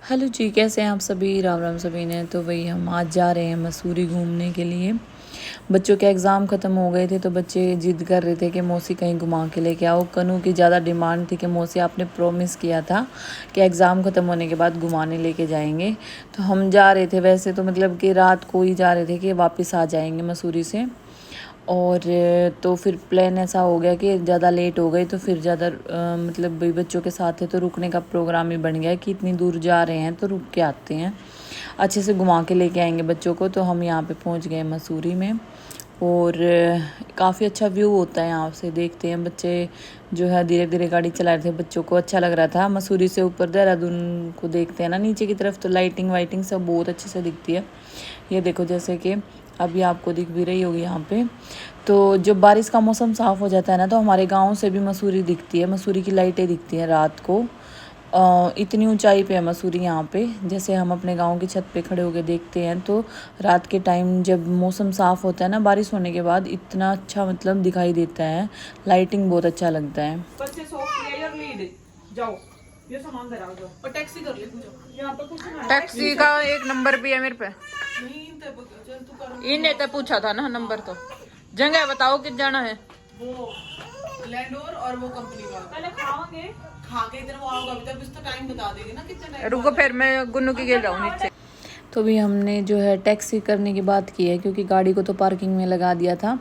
Hello जी, कैसे हैं आप सभी। राम राम सभी ने। तो वही हम आज जा रहे हैं मसूरी घूमने के लिए। बच्चों के एग्ज़ाम ख़त्म हो गए थे तो बच्चे जिद कर रहे थे कि मौसी कहीं घुमा के लेके आओ। कनू की ज़्यादा डिमांड थी कि मौसी आपने प्रॉमिस किया था कि एग्ज़ाम ख़त्म होने के बाद घुमाने लेके जाएंगे। तो हम जा रहे थे, वैसे तो मतलब कि रात को ही जा रहे थे कि वापस आ जाएंगे मसूरी से। और तो फिर प्लान ऐसा हो गया कि ज़्यादा लेट हो गए तो फिर ज़्यादा मतलब भाई बच्चों के साथ है तो रुकने का प्रोग्राम ही बन गया कि इतनी दूर जा रहे हैं तो रुक के आते हैं, अच्छे से घुमा के लेके आएंगे बच्चों को। तो हम यहाँ पे पहुँच गए मसूरी में। और काफ़ी अच्छा व्यू होता है यहाँ से, देखते हैं बच्चे जो है धीरे धीरे गाड़ी चला रहे थे, बच्चों को अच्छा लग रहा था। मसूरी से ऊपर देहरादून को देखते हैं ना नीचे की तरफ, तो लाइटिंग वाइटिंग सब बहुत अच्छे से दिखती है। ये देखो जैसे कि अभी आपको दिख भी रही होगी यहाँ पे। तो जब बारिश का मौसम साफ़ हो जाता है ना तो हमारे गांव से भी मसूरी दिखती है, मसूरी की लाइटें दिखती हैं रात को। इतनी ऊंचाई पे है मसूरी यहाँ पे, जैसे हम अपने गांव की छत पे खड़े होकर देखते हैं तो रात के टाइम जब मौसम साफ़ होता है ना बारिश होने के बाद इतना अच्छा मतलब दिखाई देता है, लाइटिंग बहुत अच्छा लगता है। जाओ ये सामान दे जाओ और टैक्सी कर ले पूछो यहाँ पे कुछ नहीं। टैक्सी का एक नंबर भी है मेरे पे। नहीं चल तू कर। इन्हें तो पूछा था ना नंबर, तो जगह बताओ किस जाना है। वो लैंडोर और वो कंपनी वाला पहले खाओगे, खा के इधर वो आओगे अभी तक इसका टाइम बता देगी ना कितना टाइम। रुको फिर मैं गुन्नू की गिर रहा हूँ नीचे। तो भी हमने जो है टैक्सी करने की बात की है क्योंकि गाड़ी को तो पार्किंग में लगा दिया था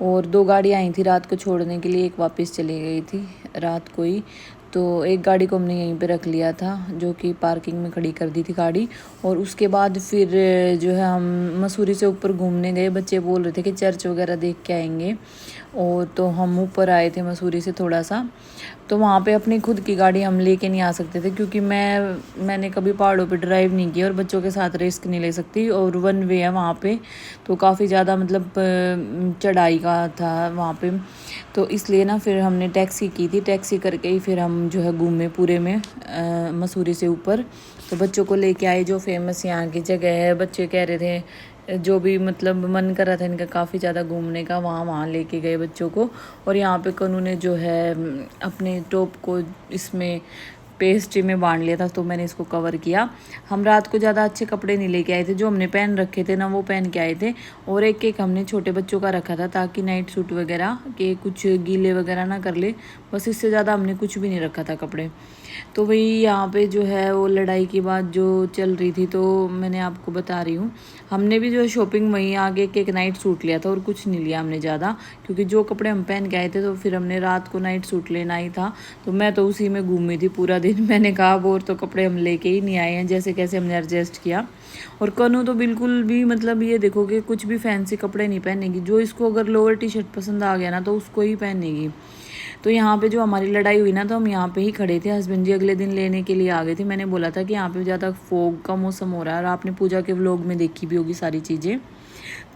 और 2 गाड़ी आई थी रात को छोड़ने के लिए, एक वापस चली गई थी रात को ही। तो एक गाड़ी को हमने यहीं पे रख लिया था जो कि पार्किंग में खड़ी कर दी थी गाड़ी। और उसके बाद फिर जो है हम मसूरी से ऊपर घूमने गए। बच्चे बोल रहे थे कि चर्च वगैरह देख के आएंगे, और तो हम ऊपर आए थे मसूरी से थोड़ा सा। तो वहाँ पे अपनी खुद की गाड़ी हम लेके नहीं आ सकते थे क्योंकि मैंने कभी पहाड़ों पे ड्राइव नहीं किया और बच्चों के साथ रिस्क नहीं ले सकती, और 1 वे है वहाँ पे तो काफ़ी ज़्यादा मतलब चढ़ाई का था वहाँ पे। तो इसलिए ना फिर हमने टैक्सी की थी, टैक्सी करके ही फिर हम जो है घूमे पूरे में मसूरी से ऊपर। तो बच्चों को लेके आए, जो फेमस यहाँ की जगह है, बच्चे कह रहे थे जो भी मतलब मन कर रहा था इनका काफ़ी ज़्यादा घूमने का, वहाँ लेके गए बच्चों को। और यहाँ पे कनू ने जो है अपने टॉप को इसमें पेस्ट्री में बांध लिया था तो मैंने इसको कवर किया। हम रात को ज़्यादा अच्छे कपड़े नहीं लेके आए थे, जो हमने पहन रखे थे ना वो पहन के आए थे। और एक एक हमने छोटे बच्चों का रखा था ताकि नाइट सूट वगैरह के कुछ गीले वगैरह ना कर ले, बस इससे ज़्यादा हमने कुछ भी नहीं रखा था कपड़े। तो वही यहाँ पे जो है वो लड़ाई की बात जो चल रही थी तो मैंने आपको बता रही हूँ। हमने भी जो है शॉपिंग वहीं आगे एक नाइट सूट लिया था और कुछ नहीं लिया हमने ज़्यादा, क्योंकि जो कपड़े हम पहन के आए थे तो फिर हमने रात को नाइट सूट लेना ही था। तो मैं तो उसी में घूमी थी पूरा दिन। मैंने कहा अब और तो कपड़े हम लेके ही नहीं आए हैं, जैसे कैसे हमने एडजस्ट किया। और कनू तो बिल्कुल भी मतलब ये देखो कि कुछ भी फैंसी कपड़े नहीं पहनेगी, जो इसको अगर लोअर टी शर्ट पसंद आ गया ना तो उसको ही पहनेगी। तो यहाँ पे जो हमारी लड़ाई हुई ना तो हम यहाँ पे ही खड़े थे, हस्बैंड जी अगले दिन लेने के लिए आ गए थे। मैंने बोला था कि यहाँ पे ज़्यादा फोग का मौसम हो रहा है और आपने पूजा के व्लॉग में देखी भी होगी सारी चीज़ें।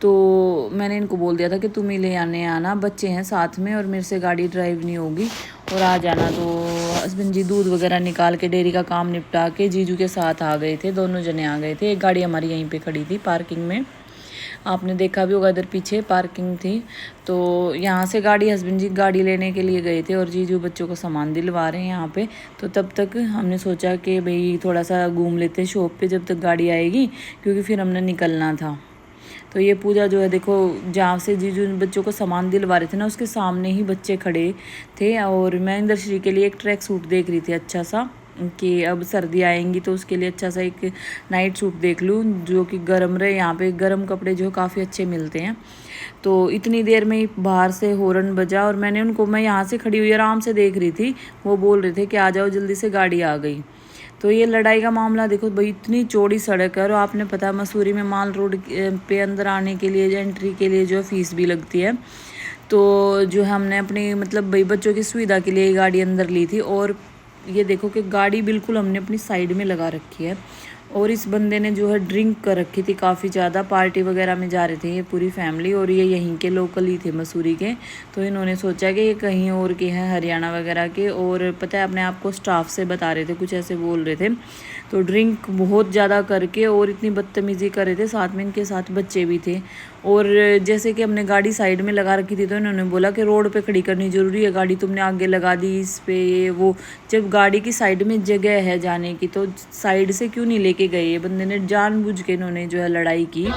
तो मैंने इनको बोल दिया था कि तुम ही ले आने आना, बच्चे हैं साथ में और मेरे से गाड़ी ड्राइव नहीं होगी और आ जाना। तो हस्बैंड जी दूध वगैरह निकाल के डेयरी का काम निपटा के जीजू के साथ आ गए थे, दोनों जने आ गए थे। एक गाड़ी हमारी यहीं पे खड़ी थी पार्किंग में, आपने देखा भी होगा इधर पीछे पार्किंग थी। तो यहाँ से गाड़ी हस्बैंड जी गाड़ी लेने के लिए गए थे और जीजू बच्चों को सामान दिलवा रहे हैं यहाँ पे। तो तब तक हमने सोचा कि भाई थोड़ा सा घूम लेते शॉप पे जब तक गाड़ी आएगी, क्योंकि फिर हमने निकलना था। तो ये पूजा जो है देखो, जहाँ से जीजू बच्चों को सामान दिलवा रहे थे ना उसके सामने ही बच्चे खड़े थे। और मैं इंदर श्री के लिए एक ट्रैक सूट देख रही थी अच्छा सा, कि अब सर्दी आएंगी तो उसके लिए अच्छा सा एक नाइट सूट देख लूँ जो कि गर्म रहे। यहाँ पे गर्म कपड़े जो काफ़ी अच्छे मिलते हैं। तो इतनी देर में ही बाहर से हॉर्न बजा और मैं यहाँ से खड़ी हुई आराम से देख रही थी, वो बोल रहे थे कि आ जाओ जल्दी से, गाड़ी आ गई। तो ये लड़ाई का मामला देखो भाई, इतनी चौड़ी सड़क है और आपने पता मसूरी में माल रोड पे अंदर आने के लिए एंट्री के लिए जो फीस भी लगती है। तो जो हमने अपनी मतलब भाई बच्चों की सुविधा के लिए गाड़ी अंदर ली थी। और ये देखो कि गाड़ी बिल्कुल हमने अपनी साइड में लगा रखी है और इस बंदे ने जो है ड्रिंक कर रखी थी काफ़ी ज़्यादा, पार्टी वगैरह में जा रहे थे ये पूरी फैमिली, और ये यहीं के लोकल ही थे मसूरी के। तो इन्होंने सोचा कि ये कहीं और के हैं, हरियाणा वगैरह के, और पता है अपने आप को स्टाफ से बता रहे थे, कुछ ऐसे बोल रहे थे। तो ड्रिंक बहुत ज़्यादा करके और इतनी बदतमीज़ी कर रहे थे, साथ में इनके साथ बच्चे भी थे। और जैसे कि हमने गाड़ी साइड में लगा रखी थी तो इन्होंने बोला कि रोड पे खड़ी करनी ज़रूरी है गाड़ी, तुमने आगे लगा दी इस पे ये वो। जब गाड़ी की साइड में जगह है जाने की तो साइड से क्यों नहीं लेके गए। ये बंदे ने जानबूझ के इन्होंने जो है लड़ाई की।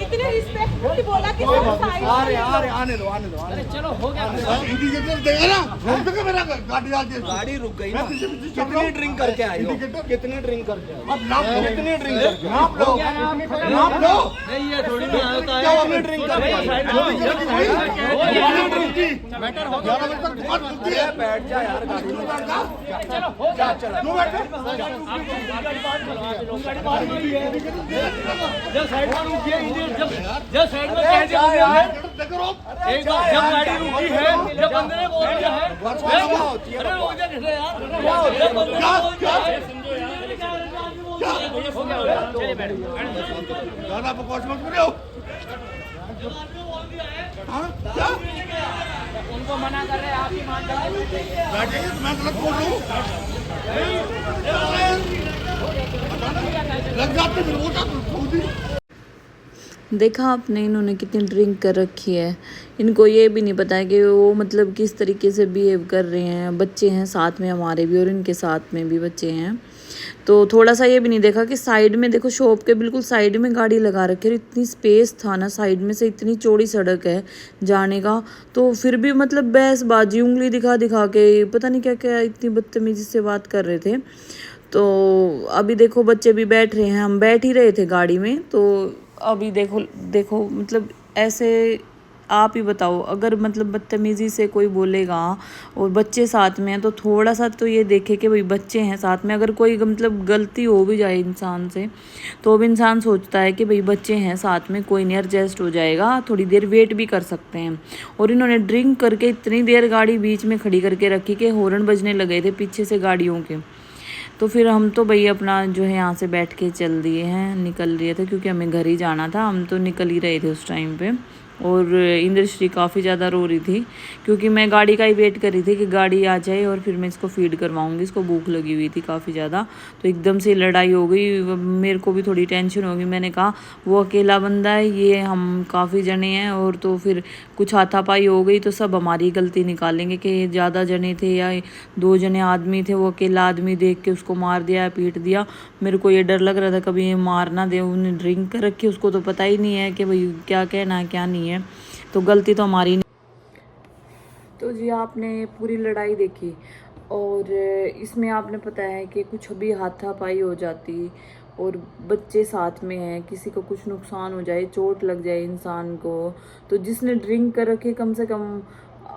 इतने रिस्पेक्टफुली बोला कि आने दो चलो हो गया इंडिकेटर देगा ना, रोक दो मेरा गाड़ी आगे, गाड़ी रुक गई ना। कितनी ड्रिंक करके आए हो, कितनी ड्रिंक करके आए हो, अब नाप लो, कितनी ड्रिंक करके नाप लो, नाप लो। नहीं ये थोड़ी ना होता है, कितनी ड्रिंक करके मैटर हो गया, 11 बजे तक दुकान खुलती है। बैठ जा यार गाड़ी में, चलो हो गया, चलो तू बैठ। जब साइड में रुकी है, जब साइड में कह दिया यार, एक बार जब गाड़ी रुकी है, जब बंदे ने बोल दिया है, अरे रोक जा किसने यार, जब बंदे ने बोल दिया है, चलिए बैठ ज्यादा बकवास मत करो। क्या उनको मना कर रहे हैं, आप ही मान रहे हैं, मैं गलत बोल रहा हूँ, लग जाते फिर वो क्या। देखा आपने इन्होंने कितनी ड्रिंक कर रखी है। इनको ये भी नहीं पता है कि वो मतलब किस तरीके से बिहेव कर रहे हैं। बच्चे हैं साथ में हमारे भी, और इनके साथ में भी बच्चे हैं। तो थोड़ा सा ये भी नहीं देखा कि साइड में देखो, शॉप के बिल्कुल साइड में गाड़ी लगा रखी है, इतनी स्पेस था ना साइड में से, इतनी चौड़ी सड़क है जाने का, तो फिर भी मतलब बहसबाजी, उंगली दिखा दिखा के पता नहीं क्या क्या इतनी बदतमीजी से बात कर रहे थे। तो अभी देखो बच्चे भी बैठ रहे हैं, हम बैठ ही रहे थे गाड़ी में। तो अभी देखो मतलब ऐसे आप ही बताओ, अगर मतलब बदतमीज़ी से कोई बोलेगा और बच्चे साथ में हैं तो थोड़ा सा तो ये देखे कि भाई बच्चे हैं साथ में। अगर कोई मतलब गलती हो भी जाए इंसान से तो अब इंसान सोचता है कि भाई बच्चे हैं साथ में, कोई नहीं, एडजस्ट हो जाएगा, थोड़ी देर वेट भी कर सकते हैं। और इन्होंने ड्रिंक करके इतनी देर गाड़ी बीच में खड़ी करके रखी कि हॉर्न बजने लगे थे पीछे से गाड़ियों के। तो फिर हम तो भाई अपना जो है यहाँ से बैठ के चल दिए हैं, निकल रहे थे क्योंकि हमें घर ही जाना था। हम तो निकल ही रहे थे उस टाइम पे। और इंद्रश्री काफ़ी ज़्यादा रो रही थी क्योंकि मैं गाड़ी का ही वेट कर रही थी कि गाड़ी आ जाए और फिर मैं इसको फीड करवाऊंगी। इसको भूख लगी हुई थी काफ़ी ज़्यादा। तो एकदम से लड़ाई हो गई, मेरे को भी थोड़ी टेंशन हो गई। मैंने कहा वो अकेला बंदा है, ये हम काफ़ी जने हैं, और तो फिर कुछ हाथापाई हो गई तो सब हमारी गलती निकालेंगे कि ज़्यादा जने थे या 2 जने आदमी थे, वो अकेला आदमी देख के उसको मार दिया, पीट दिया। मेरे को ये डर लग रहा था कभी ये मार ना दे। उन्हें ड्रिंक कर रखी, उसको तो पता ही नहीं है कि भाई क्या कहना है क्या नहीं है, तो गलती तो हमारी नहीं। तो जी आपने पूरी लड़ाई देखी और इसमें आपने पता है कि कुछ भी हाथापाई हो जाती और बच्चे साथ में हैं, किसी को कुछ नुकसान हो जाए, चोट लग जाए इंसान को, तो जिसने ड्रिंक कर रखे कम से कम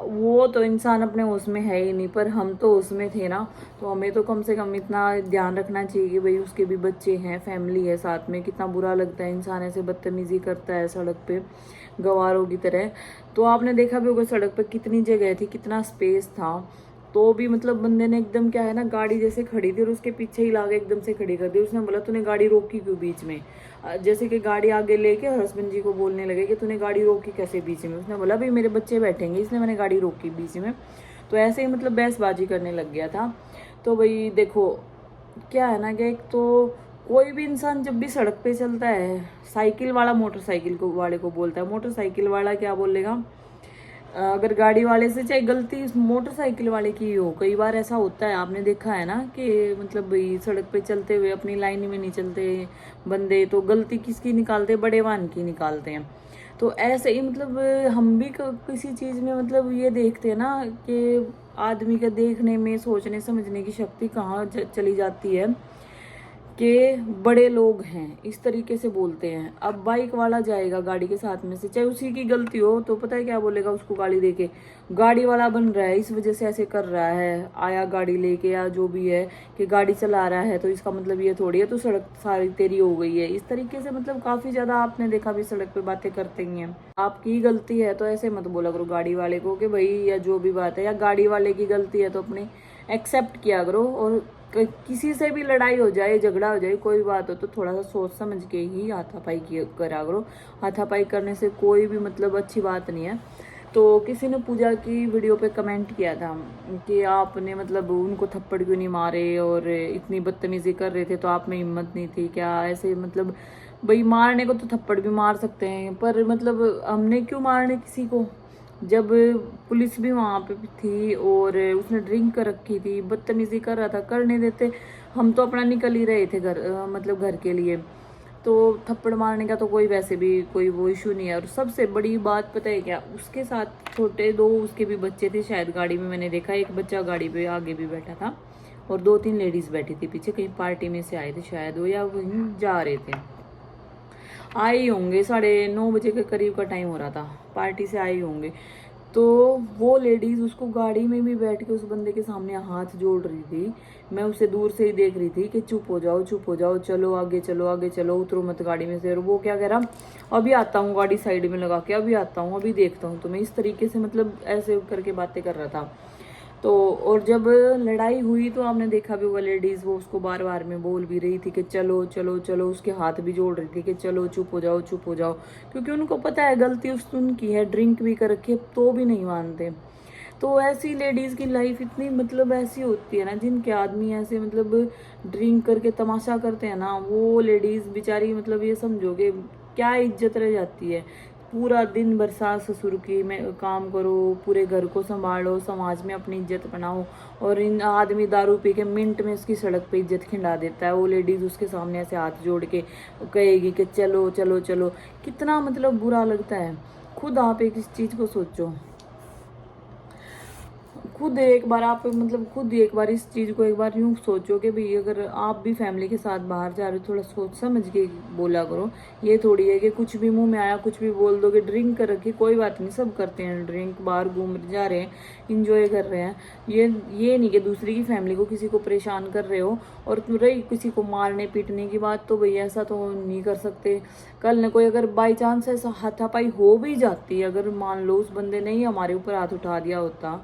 वो तो इंसान अपने होश में है ही नहीं, पर हम तो उसमें थे ना, तो हमें तो कम से कम इतना ध्यान रखना चाहिए कि भाई उसके भी बच्चे हैं, फैमिली है साथ में। कितना बुरा लगता है इंसान ऐसे बदतमीजी करता है सड़क पे गवारों की तरह। तो आपने देखा भी होगा सड़क पर कितनी जगह थी, कितना स्पेस था, तो भी मतलब बंदे ने एकदम क्या है ना, गाड़ी जैसे खड़ी थी और उसके पीछे ही लाके एकदम से खड़ी कर दी। उसने बोला तूने गाड़ी रोकी क्यों बीच में, जैसे कि गाड़ी आगे लेके हस्बैंड जी को बोलने लगे कि तूने गाड़ी रोकी कैसे बीच में। उसने बोला भाई मेरे बच्चे बैठेंगे इसलिए मैंने गाड़ी रोकी बीच में। तो ऐसे ही मतलब बहसबाजी करने लग गया था। तो भाई देखो क्या है ना कि एक तो कोई भी इंसान जब भी सड़क पे चलता है, साइकिल वाला मोटरसाइकिल को वाले को बोलता है, मोटरसाइकिल वाला क्या बोलेगा, अगर गाड़ी वाले से चाहे गलती मोटरसाइकिल वाले की हो। कई बार ऐसा होता है, आपने देखा है ना कि मतलब भाई सड़क पे चलते हुए अपनी लाइन में नहीं चलते बंदे, तो गलती किसकी निकालते, बड़े वाहन की निकालते हैं। तो ऐसे ही मतलब हम भी किसी चीज़ में मतलब ये देखते हैं ना कि आदमी का देखने में, सोचने समझने की शक्ति कहाँ चली जाती है। कि बड़े लोग हैं, इस तरीके से बोलते हैं। अब बाइक वाला जाएगा गाड़ी के साथ में से, चाहे उसी की गलती हो, तो पता है क्या बोलेगा उसको गाली देके, गाड़ी वाला बन रहा है इस वजह से ऐसे कर रहा है, आया गाड़ी लेके या जो भी है कि गाड़ी चला रहा है तो इसका मतलब ये थोड़ी है तो सड़क सारी तेरी हो गई है। इस तरीके से मतलब काफी ज्यादा आपने देखा भी सड़क पे बातें करते ही हैं। आपकी गलती है तो ऐसे मत बोला करो गाड़ी वाले को कि भाई, या जो भी बात है, या गाड़ी वाले की गलती है तो अपनी एक्सेप्ट किया करो। और किसी से भी लड़ाई हो जाए, झगड़ा हो जाए, कोई बात हो तो थोड़ा सा सोच समझ के ही हाथापाई करा करो। हाथापाई करने से कोई भी मतलब अच्छी बात नहीं है। तो किसी ने पूजा की वीडियो पे कमेंट किया था कि आपने मतलब उनको थप्पड़ क्यों नहीं मारे और इतनी बदतमीजी कर रहे थे तो आप में हिम्मत नहीं थी क्या? ऐसे मतलब भाई मारने को तो थप्पड़ भी मार सकते हैं, पर मतलब हमने क्यों मारने किसी को? जब पुलिस भी वहाँ पे थी और उसने ड्रिंक कर रखी थी, बदतमीजी कर रहा था, करने देते। हम तो अपना निकल ही रहे थे घर, मतलब घर के लिए। तो थप्पड़ मारने का तो कोई वैसे भी कोई वो इशू नहीं है। और सबसे बड़ी बात पता है क्या, उसके साथ छोटे दो उसके भी बच्चे थे शायद गाड़ी में, मैंने देखा एक बच्चा गाड़ी पे आगे भी बैठा था और 2-3 लेडीज बैठी थी पीछे, कहीं पार्टी में से आए थे शायद वो, या वहीं जा रहे थे। आए होंगे 9:30 बजे के करीब का टाइम हो रहा था, पार्टी से आए होंगे। तो वो लेडीज उसको गाड़ी में भी बैठ के उस बंदे के सामने हाथ जोड़ रही थी। मैं उसे दूर से ही देख रही थी कि चुप हो जाओ, चुप हो जाओ, चलो आगे चलो, आगे चलो, उतरो मत गाड़ी में से। और वो क्या कह रहा, अभी आता हूँ, गाड़ी साइड में लगा के अभी आता हूँ, अभी देखता हूँ तुम्हें। इस तरीके से मतलब ऐसे करके बातें कर रहा था। तो और जब लड़ाई हुई तो आपने देखा भी होगा लेडीज वो उसको बार बार में बोल भी रही थी कि चलो चलो चलो, उसके हाथ भी जोड़ रही थी कि चलो चुप हो जाओ, चुप हो जाओ, क्योंकि उनको पता है गलती उनकी है, ड्रिंक भी कर रखी है तो भी नहीं मानते। तो ऐसी लेडीज की लाइफ इतनी मतलब ऐसी होती है ना, जिनके आदमी ऐसे मतलब ड्रिंक करके तमाशा करते हैं ना, वो लेडीज बेचारी मतलब ये समझोगे क्या इज्जत रह जाती है। पूरा दिन भर सास ससुर की में काम करो, पूरे घर को संभालो, समाज में अपनी इज्जत बनाओ, और इन आदमी दारू पी के मिनट में उसकी सड़क पे इज्जत खिंडा देता है। वो लेडीज उसके सामने ऐसे हाथ जोड़ के कहेगी कि चलो चलो चलो, कितना मतलब बुरा लगता है। खुद आप एक इस चीज को सोचो, खुद एक बार आप मतलब खुद एक बार इस चीज को एक बार यूं सोचो कि भाई अगर आप भी फैमिली के साथ बाहर जा रहे हो, थोड़ा सोच समझ के बोला करो। ये थोड़ी है कि कुछ भी मुंह में आया कुछ भी बोल दो कि ड्रिंक कर रखी, कोई बात नहीं, सब करते हैं ड्रिंक, बाहर घूम जा रहे हैं, इंजॉय कर रहे हैं। ये नहीं कि दूसरी की फैमिली को किसी को परेशान कर रहे हो। और रही किसी को मारने पीटने की बात, तो भैया ऐसा तो नहीं कर सकते। कल न कोई अगर बाई चांस ऐसा हाथापाई हो भी जाती है, अगर मान लो उस बंदे ने ही हमारे ऊपर हाथ उठा दिया होता,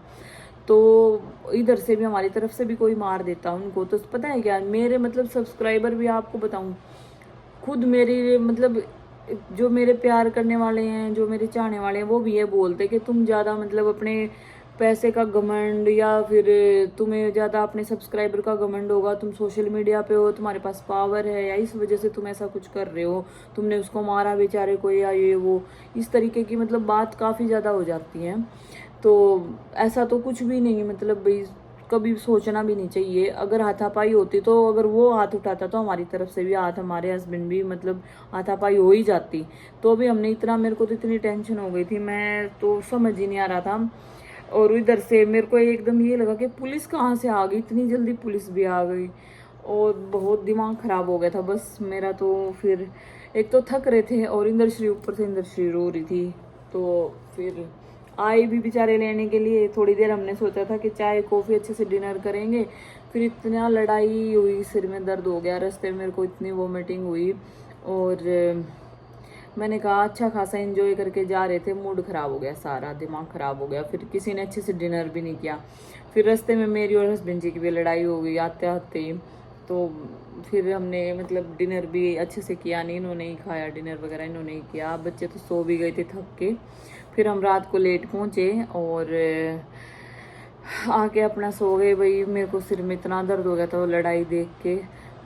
तो इधर से भी हमारी तरफ से भी कोई मार देता उनको। तो पता है क्या, मेरे मतलब सब्सक्राइबर भी आपको बताऊं, खुद मेरी मतलब जो मेरे प्यार करने वाले हैं, जो मेरे चाहने वाले हैं, वो भी ये बोलते कि तुम ज़्यादा मतलब अपने पैसे का घमंड, या फिर तुम्हें ज़्यादा अपने सब्सक्राइबर का घमंड होगा, तुम सोशल मीडिया पे हो, तुम्हारे पास पावर है, या इस वजह से तुम ऐसा कुछ कर रहे हो, तुमने उसको मारा बेचारे को, या ये वो, इस तरीके की मतलब बात काफ़ी ज़्यादा हो जाती है। तो ऐसा तो कुछ भी नहीं, मतलब भाई कभी सोचना भी नहीं चाहिए। अगर हाथापाई होती तो अगर वो हाथ उठाता तो हमारी तरफ से भी हाथ, हमारे हस्बैंड भी मतलब हाथापाई हो ही जाती। तो भी हमने इतना, मेरे को तो इतनी टेंशन हो गई थी, मैं तो समझ ही नहीं आ रहा था। और इधर से मेरे को एकदम ये लगा कि पुलिस कहाँ से आ गई, इतनी जल्दी पुलिस भी आ गई, और बहुत दिमाग खराब हो गया था बस मेरा। तो फिर एक तो थक रहे थे और इंदर श्री ऊपर से इंदर श्री रो रही थी, तो फिर आए भी बेचारे लेने के लिए। थोड़ी देर हमने सोचा था कि चाय कॉफ़ी अच्छे से डिनर करेंगे, फिर इतना लड़ाई हुई, सिर में दर्द हो गया, रास्ते में मेरे को इतनी वोमिटिंग हुई। और मैंने कहा अच्छा खासा एंजॉय करके जा रहे थे, मूड ख़राब हो गया, सारा दिमाग ख़राब हो गया। फिर किसी ने अच्छे से डिनर भी नहीं किया। फिर रास्ते में मेरी और हस्बैंड जी की भी लड़ाई हो गई आते आते। तो फिर हमने मतलब डिनर भी अच्छे से किया नहीं, इन्होंने ही खाया डिनर वगैरह, इन्होंने ही किया। बच्चे तो सो भी गए थे थक के। फिर हम रात को लेट पहुँचे और आके अपना सो गए। भाई मेरे को सिर में इतना दर्द हो गया था वो लड़ाई देख के,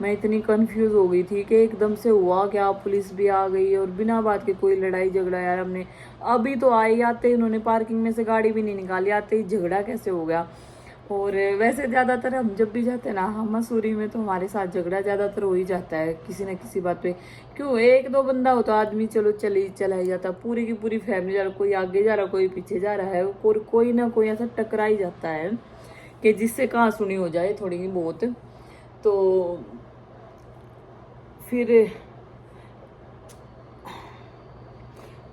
मैं इतनी कंफ्यूज हो गई थी कि एकदम से हुआ क्या, पुलिस भी आ गई और बिना बात के कोई लड़ाई झगड़ा। यार हमने अभी तो आए, आते ही उन्होंने पार्किंग में से गाड़ी भी नहीं निकाली, आते ही झगड़ा कैसे हो गया। और वैसे ज़्यादातर हम जब भी जाते हैं ना, हम मसूरी में, तो हमारे साथ झगड़ा ज़्यादातर हो ही जाता है किसी न किसी बात पे। क्यों, एक दो बंदा हो तो आदमी चलो चला ही जाता, पूरी की पूरी फैमिली जा रहा, कोई आगे जा रहा कोई पीछे जा रहा है, कोई ना कोई ऐसा टकरा ही जाता है कि जिससे कहाँ सुनी हो जाए थोड़ी बहुत। तो फिर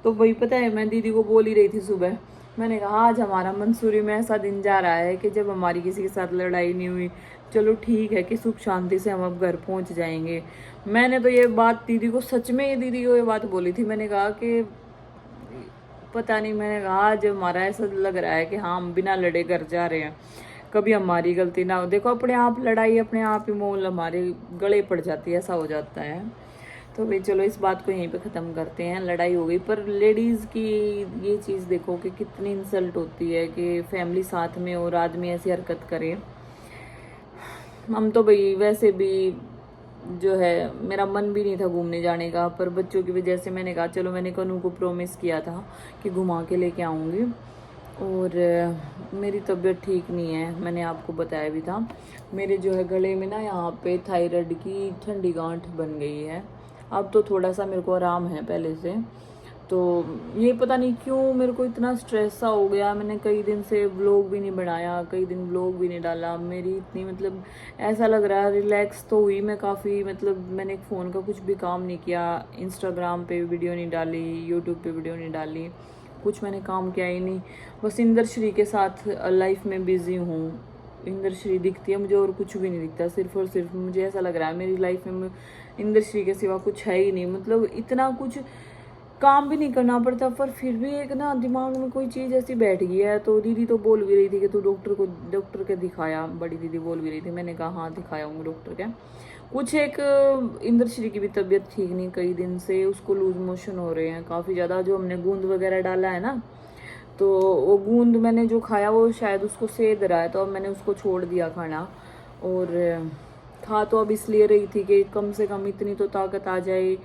तो वही पता है, मैं दीदी को बोल ही रही थी सुबह, मैंने कहा आज हमारा मंसूरी में ऐसा दिन जा रहा है कि जब हमारी किसी के साथ लड़ाई नहीं हुई। चलो ठीक है कि सुख शांति से हम अब घर पहुंच जाएंगे। मैंने तो ये बात दीदी को, सच में ये दीदी को ये बात बोली थी। मैंने कहा कि पता नहीं, मैंने कहा आज हमारा ऐसा लग रहा है कि हाँ हम बिना लड़े घर जा रहे हैं, कभी हमारी गलती ना हो। देखो अपने आप लड़ाई अपने आप ही मोल हमारे गले पड़ जाती है, ऐसा हो जाता है। तो भाई चलो इस बात को यहीं पे ख़त्म करते हैं। लड़ाई हो गई, पर लेडीज़ की ये चीज़ देखो कि कितनी इंसल्ट होती है कि फैमिली साथ में और आदमी ऐसी हरकत करे। हम तो भाई वैसे भी जो है मेरा मन भी नहीं था घूमने जाने का, पर बच्चों की वजह से मैंने कहा चलो, मैंने कनू को प्रॉमिस किया था कि घुमा के लेके आऊँगी। और मेरी तबीयत ठीक नहीं है, मैंने आपको बताया भी था। मेरे जो है गले में ना यहाँ पे थायराइड की ठंडी गांठ बन गई है। अब तो थोड़ा सा मेरे को आराम है पहले से। तो ये पता नहीं क्यों मेरे को इतना स्ट्रेस सा हो गया। मैंने कई दिन से व्लॉग भी नहीं बनाया, कई दिन व्लॉग भी नहीं डाला। मेरी इतनी मतलब ऐसा लग रहा है, रिलैक्स तो हुई मैं काफ़ी, मतलब मैंने फ़ोन का कुछ भी काम नहीं किया, इंस्टाग्राम पे वीडियो नहीं डाली, यूट्यूब पे वीडियो नहीं डाली, कुछ मैंने काम किया ही नहीं। बस इंद्रश्री के साथ लाइफ में बिज़ी हूँ। इंद्रश्री दिखती है मुझे और कुछ भी नहीं दिखता। सिर्फ और सिर्फ मुझे ऐसा लग रहा है मेरी लाइफ में इंद्रश्री के सिवा कुछ है ही नहीं। मतलब इतना कुछ काम भी नहीं करना पड़ता, पर फिर भी एक ना दिमाग में कोई चीज़ ऐसी बैठ गई है। तो दीदी तो बोल भी रही थी कि तू डॉक्टर के दिखाया, बड़ी दीदी बोल भी रही थी। मैंने कहा हाँ दिखाया हूँ डॉक्टर के। कुछ एक इंद्रश्री की भी तबीयत ठीक नहीं कई दिन से, उसको लूज मोशन हो रहे हैं काफ़ी ज़्यादा। जो हमने गूंद वगैरह डाला है ना, तो वो गूंद मैंने जो खाया वो शायद उसको सेध रहा है, तो अब मैंने उसको छोड़ दिया खाना। और खा तो अब इसलिए रही थी कि कम से कम इतनी तो ताकत आ जाए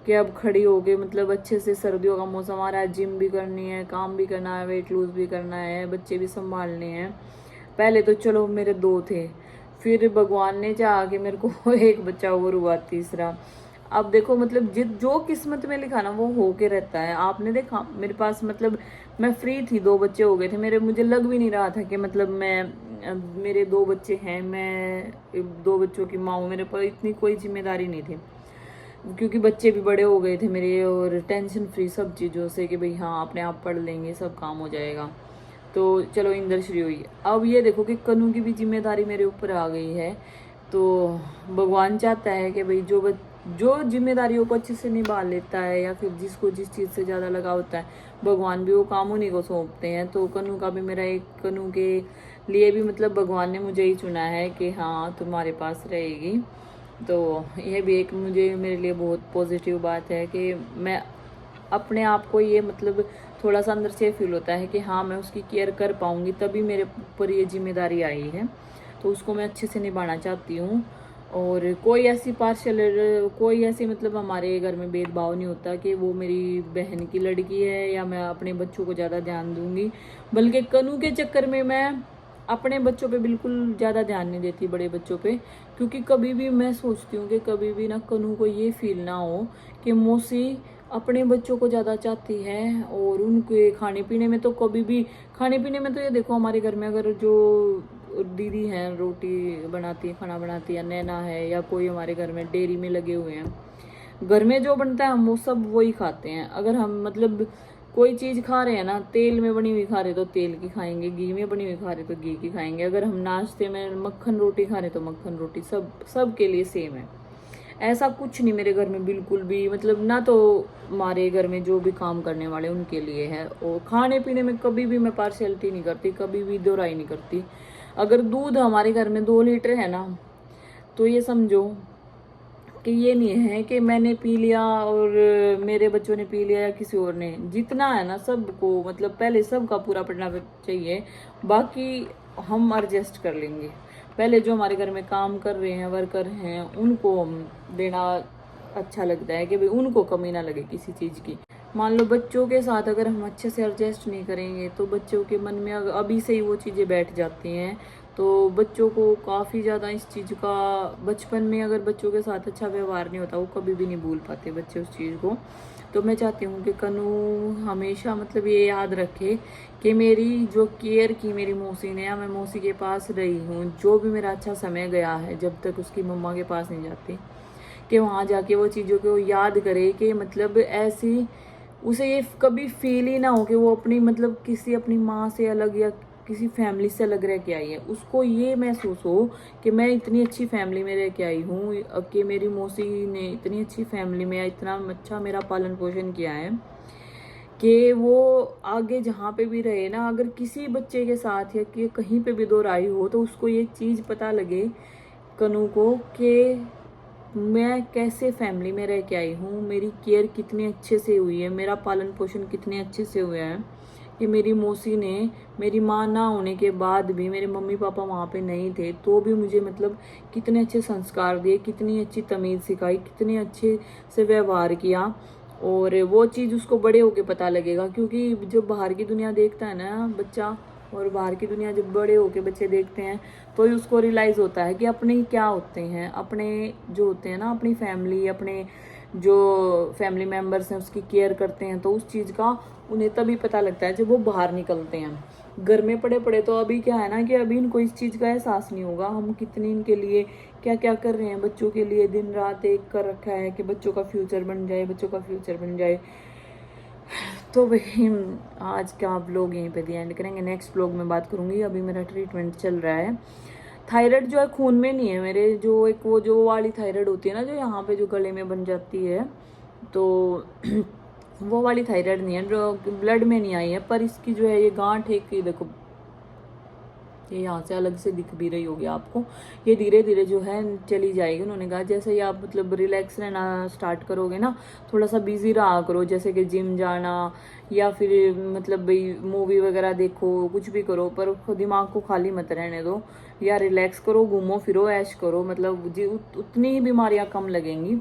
कि अब खड़ी हो गई, मतलब अच्छे से। सर्दियों का मौसम आ रहा है, जिम भी करनी है, काम भी करना है, वेट लूज भी करना है, बच्चे भी संभालने हैं। पहले तो चलो मेरे 2 थे, फिर भगवान ने चाहा कि मेरे को एक बच्चा और हुआ, तीसरा। अब देखो मतलब जो किस्मत में लिखा ना वो हो के रहता है। आपने देखा मेरे पास, मतलब मैं फ्री थी, 2 बच्चे हो गए थे मुझे लग भी नहीं रहा था कि मतलब मेरे 2 बच्चे हैं, मैं 2 बच्चों की माँ हूँ। मेरे पर इतनी कोई जिम्मेदारी नहीं थी, क्योंकि बच्चे भी बड़े हो गए थे मेरे, और टेंशन फ्री सब चीज़ों से कि भाई हाँ अपने आप पढ़ लेंगे, सब काम हो जाएगा। तो चलो इंद्रश्री हुई। अब ये देखो कि कनू की भी जिम्मेदारी मेरे ऊपर आ गई है। तो भगवान चाहता है कि भाई जो जिम्मेदारियों को अच्छे से निभा लेता है, या फिर जिसको जिस चीज़ से ज़्यादा लगाव होता है, भगवान भी वो काम उन्हीं को सौंपते हैं। तो कनू का भी मेरा एक, कनू के लिए भी मतलब भगवान ने मुझे ही चुना है कि हाँ तुम्हारे पास रहेगी। तो यह भी एक मेरे लिए बहुत पॉजिटिव बात है कि मैं अपने आप को ये मतलब थोड़ा सा अंदर से फील होता है कि हाँ मैं उसकी केयर कर पाऊँगी, तभी मेरे ऊपर ये जिम्मेदारी आई है। तो उसको मैं अच्छे से निभाना चाहती हूँ। और कोई ऐसी कोई ऐसी मतलब हमारे घर में भेदभाव नहीं होता कि वो मेरी बहन की लड़की है या मैं अपने बच्चों को ज़्यादा ध्यान दूंगी। बल्कि कनू के चक्कर में मैं अपने बच्चों पे बिल्कुल ज़्यादा ध्यान नहीं देती, बड़े बच्चों पे। क्योंकि कभी भी मैं सोचती हूँ कि कभी भी ना कनू को ये फील ना हो कि मौसी अपने बच्चों को ज़्यादा चाहती है। और उनके खाने पीने में तो कभी भी, खाने पीने में तो ये देखो हमारे घर में अगर जो दीदी हैं रोटी बनाती है, खाना बनाती है, नैना है, या कोई हमारे घर में डेयरी में लगे हुए हैं, घर में जो बनता है हम वो सब वही खाते हैं। अगर हम मतलब कोई चीज़ खा रहे हैं ना, तेल में बनी हुई खा रहे तो तेल की खाएंगे, घी में बनी हुई खा रहे तो घी की खाएंगे। अगर हम नाश्ते में मक्खन रोटी खा रहे तो मक्खन रोटी, सब के लिए सेम है। ऐसा कुछ नहीं मेरे घर में बिल्कुल भी, मतलब ना तो हमारे घर में जो भी काम करने वाले उनके लिए है। और खाने पीने में कभी भी मैं पार्शियलिटी नहीं करती, कभी भी दोहराई नहीं करती। अगर दूध हमारे घर में 2 लीटर है ना, तो ये समझो कि ये नहीं है कि मैंने पी लिया और मेरे बच्चों ने पी लिया या किसी और ने। जितना है ना सबको, मतलब पहले सबका पूरा पड़ना चाहिए, बाकी हम एडजस्ट कर लेंगे। पहले जो हमारे घर में काम कर रहे हैं, वर्कर हैं, उनको हम देना अच्छा लगता है कि भाई उनको कमी ना लगे किसी चीज़ की। मान लो बच्चों के साथ अगर हम अच्छे से एडजस्ट नहीं करेंगे तो बच्चों के मन में अभी से ही वो चीज़ें बैठ जाती हैं। तो बच्चों को काफ़ी ज़्यादा इस चीज़ का, बचपन में अगर बच्चों के साथ अच्छा व्यवहार नहीं होता वो कभी भी नहीं भूल पाते बच्चे उस चीज़ को। तो मैं चाहती हूँ कि कनू हमेशा मतलब ये याद रखे कि मेरी जो केयर की मेरी मौसी ने, या मैं मौसी के पास रही हूँ, जो भी मेरा अच्छा समय गया है जब तक उसकी मम्मा के पास नहीं जाती, कि वहाँ जाके वो चीज़ों को याद करे कि मतलब ऐसी उसे ये कभी फील ही ना हो कि वो अपनी मतलब किसी अपनी माँ से अलग या किसी फैमिली से अलग रह के आई है। उसको ये महसूस हो कि मैं इतनी अच्छी फैमिली में रह के आई हूँ, कि मेरी मौसी ने इतनी अच्छी फैमिली में इतना अच्छा मेरा पालन पोषण किया है कि वो आगे जहाँ पे भी रहे ना, अगर किसी बच्चे के साथ या कि कहीं पे भी दो राय हो तो उसको ये चीज़ पता लगे कनू को कि मैं कैसे फैमिली में रह के आई हूँ, मेरी केयर कितनी अच्छे से हुई है, मेरा पालन पोषण कितने अच्छे से हुआ है, कि मेरी मौसी ने मेरी माँ ना होने के बाद भी, मेरे मम्मी पापा वहाँ पे नहीं थे तो भी मुझे मतलब कितने अच्छे संस्कार दिए, कितनी अच्छी तमीज़ सिखाई, कितने अच्छे से व्यवहार किया। और वो चीज़ उसको बड़े होके पता लगेगा, क्योंकि जब बाहर की दुनिया देखता है ना बच्चा, और बाहर की दुनिया जब बड़े होके बच्चे देखते हैं तो ही उसको रियलाइज़ होता है कि अपने क्या होते हैं, अपने जो होते हैं ना, अपनी फैमिली, अपने जो फैमिली मेम्बर्स हैं उसकी केयर करते हैं, तो उस चीज़ का उन्हें तभी पता लगता है जब वो बाहर निकलते हैं। घर में पड़े पड़े तो अभी क्या है ना कि अभी इनको इस चीज़ का एहसास नहीं होगा, हम कितनी इनके लिए क्या क्या कर रहे हैं, बच्चों के लिए दिन रात एक कर रखा है कि बच्चों का फ्यूचर बन जाए, बच्चों का फ्यूचर बन जाए। तो भाई आज का व्लॉग यहीं पे दी एंड करेंगे, नेक्स्ट व्लॉग में बात करूँगी। अभी मेरा ट्रीटमेंट चल रहा है, थायराइड जो है खून में नहीं है मेरे, जो एक वो जो वाली थायराइड होती है ना जो यहाँ पे जो गले में बन जाती है, तो वो वाली थायराइड नहीं है, जो ब्लड में नहीं आई है। पर इसकी जो है ये गांठ एक, देखो ये यहाँ से अलग से दिख भी रही होगी आपको, ये धीरे धीरे जो है चली जाएगी। उन्होंने कहा जैसे ही आप मतलब रिलैक्स रहना स्टार्ट करोगे ना, थोड़ा सा बिजी रहा करो, जैसे कि जिम जाना या फिर मतलब भाई मूवी वगैरह देखो, कुछ भी करो, पर दिमाग को खाली मत रहने दो, या रिलैक्स करो, घूमो फिरो, ऐश करो, मतलब उतनी ही बीमारियाँ कम लगेंगी।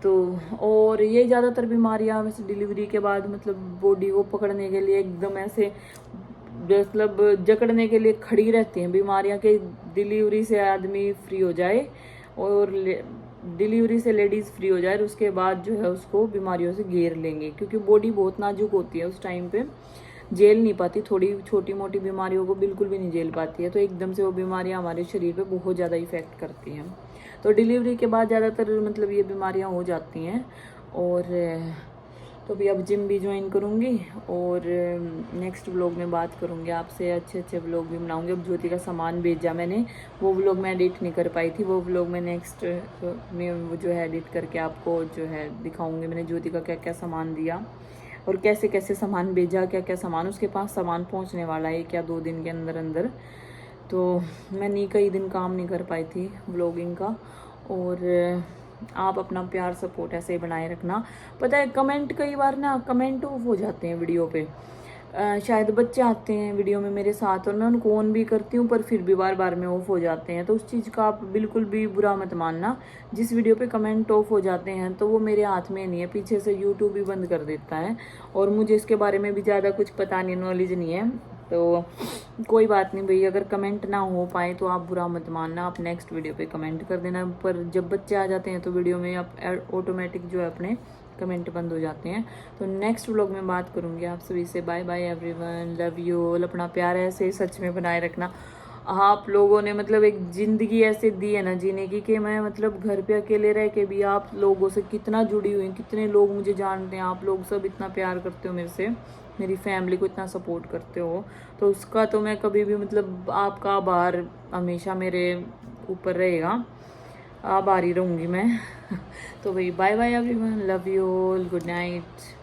तो और ये ज़्यादातर बीमारियाँ वैसे डिलीवरी के बाद मतलब बॉडी को पकड़ने के लिए एकदम ऐसे मतलब जकड़ने के लिए खड़ी रहती हैं बीमारियां, के डिलीवरी से आदमी फ्री हो जाए और डिलीवरी से लेडीज़ फ्री हो जाए, और उसके बाद जो है उसको बीमारियों से घेर लेंगे, क्योंकि बॉडी बहुत नाजुक होती है उस टाइम पे, झेल नहीं पाती, थोड़ी छोटी मोटी बीमारियों को बिल्कुल भी नहीं झेल पाती है, तो एकदम से वो बीमारियां हमारे शरीर पे बहुत ज़्यादा इफेक्ट करती हैं। तो डिलीवरी के बाद ज़्यादातर मतलब ये बीमारियां हो जाती हैं। और तो अभी अब जिम भी ज्वाइन करूँगी, और नेक्स्ट व्लॉग में बात करूँगी आपसे, अच्छे अच्छे व्लॉग भी बनाऊँगी। अब ज्योति का सामान भेजा मैंने, वो व्लॉग मैं एडिट नहीं कर पाई थी, वो व्लॉग मैं नेक्स्ट में वो जो है एडिट करके आपको जो है दिखाऊँगी मैंने ज्योति का क्या क्या सामान दिया और कैसे कैसे सामान भेजा, क्या क्या सामान उसके पास सामान पहुँचने वाला है क्या 2 दिन के अंदर अंदर। तो मैं कई दिन काम नहीं कर पाई थी व्लॉगिंग का। और आप अपना प्यार सपोर्ट ऐसे ही बनाए रखना। पता है कमेंट कई बार ना कमेंट ऑफ हो जाते हैं वीडियो पे, शायद बच्चे आते हैं वीडियो में मेरे साथ और मैं उनको ऑन भी करती हूँ, पर फिर भी बार बार में ऑफ हो जाते हैं। तो उस चीज़ का आप बिल्कुल भी बुरा मत मानना। जिस वीडियो पे कमेंट ऑफ हो जाते हैं तो वो मेरे हाथ में नहीं है, पीछे से यूट्यूब भी बंद कर देता है, और मुझे इसके बारे में भी ज़्यादा कुछ पता नहीं, नॉलेज नहीं है। तो कोई बात नहीं भाई, अगर कमेंट ना हो पाए तो आप बुरा मत मानना, आप नेक्स्ट वीडियो पे कमेंट कर देना। पर जब बच्चे आ जाते हैं तो वीडियो में आप ऑटोमेटिक जो है अपने कमेंट बंद हो जाते हैं। तो नेक्स्ट व्लॉग में बात करूँगी आप सभी से। Bye bye everyone, love you all. अपना प्यार ऐसे सच में बनाए रखना। आप लोगों ने मतलब एक ज़िंदगी ऐसे दी है ना जीने की, कि मैं मतलब घर पे अकेले रह के भी आप लोगों से कितना जुड़ी हुई, कितने लोग मुझे जानते हैं, आप लोग सब इतना प्यार करते हो मेरे से, मेरी फैमिली को इतना सपोर्ट करते हो, तो उसका तो मैं कभी भी मतलब आपका आभार हमेशा मेरे ऊपर रहेगा, आभारी रहूँगी मैं। तो भाई bye bye everyone, love you all, good night.